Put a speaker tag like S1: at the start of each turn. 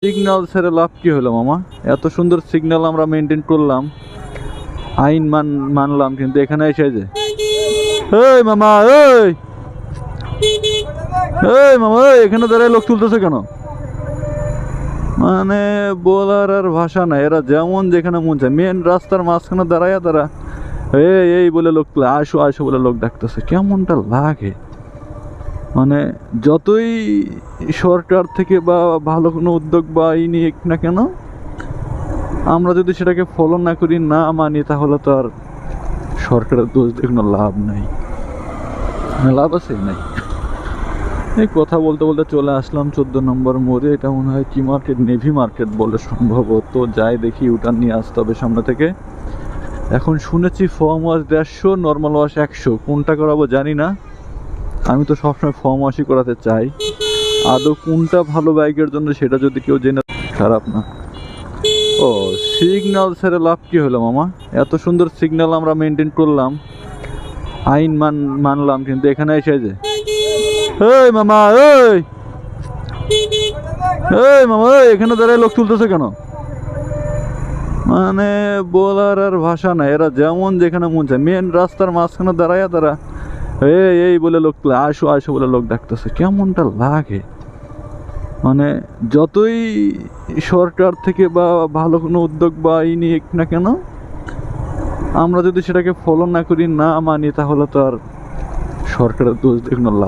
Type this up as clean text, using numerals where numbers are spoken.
S1: Signal ছেড়ে লাভ কি হলো মামা? এত সুন্দর সিগন্যাল আমরা মেনটেন করলাম, আইন মানলাম, কিন্তু এখানে এসে যে এই মামা, এই এই মামা, এই এখানে দাঁড়ায় লোক তুলতেছে কেন? মানে বলার আর ভাষা নাই। এরা যেমন যেখানে মন চায় মেন রাস্তার মাঝখানে দাঁড়ায় তারা এই বলে লোক তুলে, আসো আসো বলে লোক ডাকতেছে। কেমনটা লাগে? মানে যতই সরকার থেকে বা ভালো কোনো উদ্যোগ বা এই নিয়ে না কেন, আমরা যদি সেটাকে ফলো না করি, না মানি, তাহলে তো আর সরকারের দোষ দিয়ে কোনো লাভ নাই। লাভ আছে নাই। এই কথা বলতে বলতে চলে আসলাম 14 নম্বর মোড়ে। এটা মনে হয় কি মার্কেট, নেভি মার্কেট বলে সম্ভবত। যাই দেখি, উঠান নিয়ে আসতে হবে সামনে থেকে। এখন শুনেছি ফর্ম ওয়াশ 150, নর্মাল ওয়াশ 100, কোনটা করাবো জানি না। আমি তো সবসময় ফর্ম ওয়াশই করাতে চাই। আদৌ কোনটা ভালো বাইকের জন্য সেটা যদি কেউ জেনে, খারাপ না। ও, সিগন্যাল ছেড়ে লাভ কি হলো মামা? এত সুন্দর সিগন্যাল আমরা মেনটেন করলাম, আইন মানলাম, কিন্তু এখানে এসে যে এই মামা, এই এই মামা, এই এখানে দাঁড়ায় লোক তুলতেছে কেন? মানে বলার আর ভাষা নাই। এরা যেমন যেখানে মন চায় মেন রাস্তার মাঝখানে দাঁড়ায় তারা এই বলে লোক তুলে, আসো আসো বলে লোক ডাকতেছে। কেমনটা লাগে? মানে যতই সরকার থেকে বা ভালো কোনো উদ্যোগ বা এই নিয়ে না কেন, আমরা যদি সেটাকে ফলো না করি, না মানি, তাহলে তো আর সরকারের দোষ দিয়ে কোনো লাভ